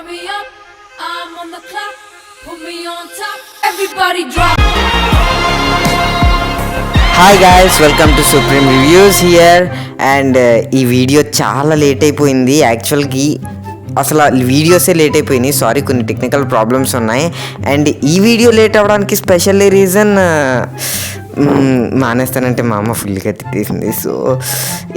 Turn me up, I'm on the clock. Put me on top, everybody drop. Hi guys, welcome to supreme reviews here. And ఈ video చాలా late అయిపోయింది. యాక్చువల్గా అసలు వీడియోసే late అయిపోయినాయి. Sorry, కొన్ని technical problems ఉన్నాయి. And ఈ video late అవ్వడానికి స్పెషల్లీ రీజన్ మానేస్తానంటే మా అమ్మ ఫుల్గా తిట్టేసింది. సో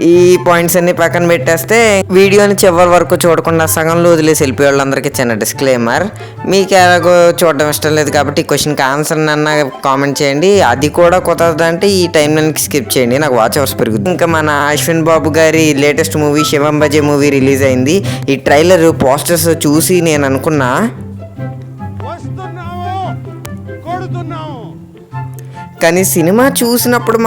ఈ పాయింట్స్ అన్ని పక్కన పెట్టేస్తే వీడియోని చివరి వరకు చూడకుండా సగంలో వదిలేసి వెళ్ళిపోయే వాళ్ళందరికీ చిన్న డిస్క్లైమర్. మీకు ఎలాగో చూడడం ఇష్టం లేదు కాబట్టి ఈ క్వశ్చన్కి ఆన్సర్ అన్న కామెంట్ చేయండి. అది కూడా కుదరదంటే ఈ టైంలోకి స్కిప్ చేయండి, నాకు వాచ్ అవర్స్ పెరుగుతుంది. ఇంకా మన అశ్విన్ బాబు గారి లేటెస్ట్ మూవీ శివం బజే మూవీ రిలీజ్ అయింది. ఈ ట్రైలర్ పోస్టర్స్ చూసి నేను అనుకున్నా కానీ సినిమా చూస్తున్నప్పుడే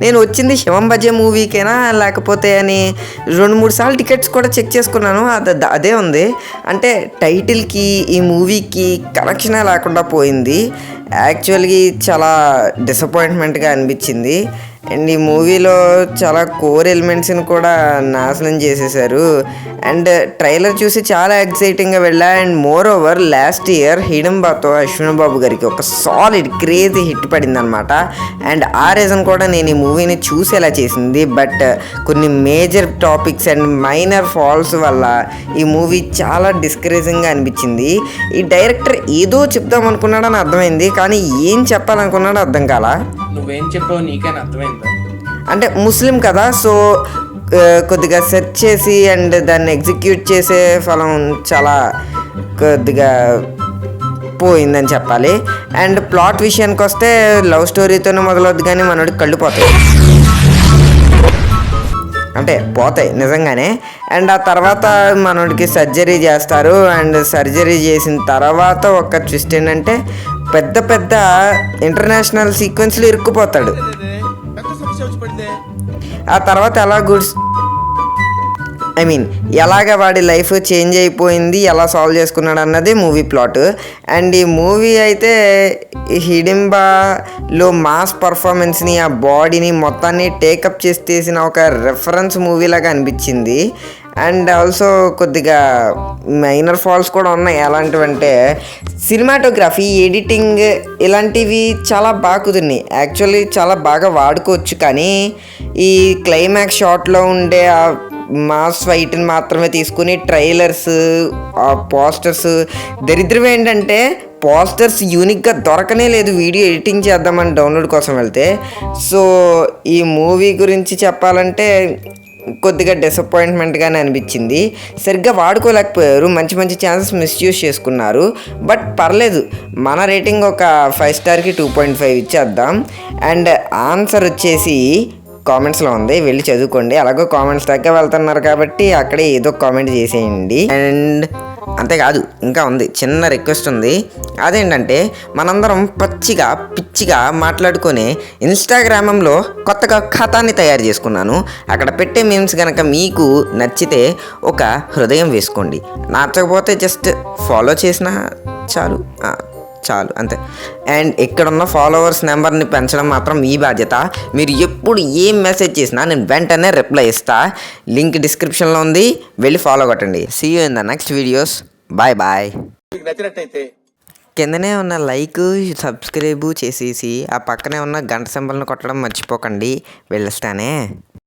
నేను వచ్చింది శివం బజే మూవీకేనా లేకపోతే అని 2-3 సార్లు టికెట్స్ కూడా చెక్ చేసుకున్నాను. అదే ఉంది. అంటే టైటిల్కి ఈ మూవీకి కనెక్షనే లేకుండా పోయింది. యాక్చువల్గా చాలా డిసప్పాయింట్మెంట్గా అనిపించింది. అండ్ ఈ మూవీలో చాలా కోర్ ఎలిమెంట్స్ని కూడా నాశనం చేసేసారు. అండ్ ట్రైలర్ చూసి చాలా ఎక్సైటింగ్గా వెళ్ళా. And moreover last year హిడింబాతో అశ్విన్ బాబు గారికి ఒక సాలిడ్ క్రేజీ హిట్ పడింది అనమాట. అండ్ ఆ రీజన్ కూడా నేను ఈ మూవీని చూసేలా చేసింది. బట్ కొన్ని major topics and minor flaws వల్ల ఈ మూవీ చాలా డిస్కరేజింగ్గా అనిపించింది. ఈ డైరెక్టర్ ఏదో చెప్దాం అనుకున్నాడని అర్థమైంది, కానీ ఏం చెప్పాలనుకున్నాడో అర్థం కాలా. నువ్వేం చెప్పావు నీకైనా అర్థమైందా? అంటే ముస్లిం కదా, సో కొద్దిగా సెర్చ్ చేసి అండ్ దాన్ని ఎగ్జిక్యూట్ చేసే ఫలం చాలా కొద్దిగా పోయిందని చెప్పాలి. అండ్ ప్లాట్ విషయానికి వస్తే లవ్ స్టోరీతోనే మొదలవుద్ది, కానీ మనోడికి కళ్ళు పోతాయి, అంటే పోతాయి నిజంగానే. అండ్ ఆ తర్వాత మనోడికి సర్జరీ చేస్తారు. అండ్ సర్జరీ చేసిన తర్వాత ఒక ట్విస్ట్ ఏంటంటే పెద్ద ఇంటర్నేషనల్ సీక్వెన్స్లో ఇరుక్కుపోతాడు. ఆ తర్వాత ఎలాగ వాడి లైఫ్ చేంజ్ అయిపోయింది, ఎలా సాల్వ్ చేసుకున్నాడు అన్నది మూవీ ప్లాట్. అండ్ ఈ మూవీ అయితే హిడింబాలో మాస్ పర్ఫార్మెన్స్ని, ఆ బాడీని మొత్తాన్ని టేకప్ చేసి తీసిన ఒక రెఫరెన్స్ మూవీలాగా అనిపించింది. అండ్ ఆల్సో కొద్దిగా మైనర్ ఫాల్స్ కూడా ఉన్నాయి. ఎలాంటివంటే సినిమాటోగ్రఫీ, ఎడిటింగ్ ఇలాంటివి చాలా బాగా కుదిరినాయి. యాక్చువల్లీ చాలా బాగా వాడుకోవచ్చు, కానీ ఈ క్లైమాక్స్ షాట్లో ఉండే ఆ మాస్ ఫైట్ని మాత్రమే తీసుకుని ట్రైలర్స్, ఆ పోస్టర్స్ దరిద్రం ఏంటంటే పోస్టర్స్ యూనిక్గా దొరకనే లేదు వీడియో ఎడిటింగ్ చేద్దామని డౌన్లోడ్ కోసం వెళ్తే. సో ఈ మూవీ గురించి చెప్పాలంటే కొద్దిగా డిసప్పాయింట్మెంట్గానే అనిపించింది. సరిగ్గా వాడుకోలేకపోయారు, మంచి ఛాన్సెస్ మిస్యూజ్ చేసుకున్నారు. బట్ పర్లేదు, మన రేటింగ్ ఒక 5 స్టార్కి 2.5 ఇచ్చేద్దాం. అండ్ ఆన్సర్ వచ్చేసి కామెంట్స్లో ఉంది, వెళ్ళి చదువుకోండి. అలాగో కామెంట్స్ దగ్గర వెళ్తున్నారు కాబట్టి అక్కడే ఏదో కామెంట్ చేసేయండి. అండ్ అంతేకాదు, ఇంకా ఉంది, చిన్న రిక్వెస్ట్ ఉంది. అదేంటంటే మనందరం పిచ్చిగా మాట్లాడుకొని ఇన్స్టాగ్రామంలో కొత్తగా ఖాతాని తయారు చేసుకున్నాను. అక్కడ పెట్టే మీమ్స్ కనుక మీకు నచ్చితే ఒక హృదయం వేసుకోండి, నచ్చకపోతే జస్ట్ ఫాలో చేసినా చాలు అంతే. అండ్ ఇక్కడున్న ఫాలోవర్స్ నెంబర్ని పెంచడం మాత్రం మీ బాధ్యత. మీరు ఎప్పుడు ఏం మెసేజ్ చేసినా నేను వెంటనే రిప్లై ఇస్తా. లింక్ డిస్క్రిప్షన్లో ఉంది, వెళ్ళి ఫాలో కొట్టండి. See you in the next videos. Bye. కిందనే ఉన్న లైక్, సబ్స్క్రైబ్ చేసేసి ఆ పక్కనే ఉన్న గంట సింబల్ని కొట్టడం మర్చిపోకండి. వెళ్ళొస్తానే.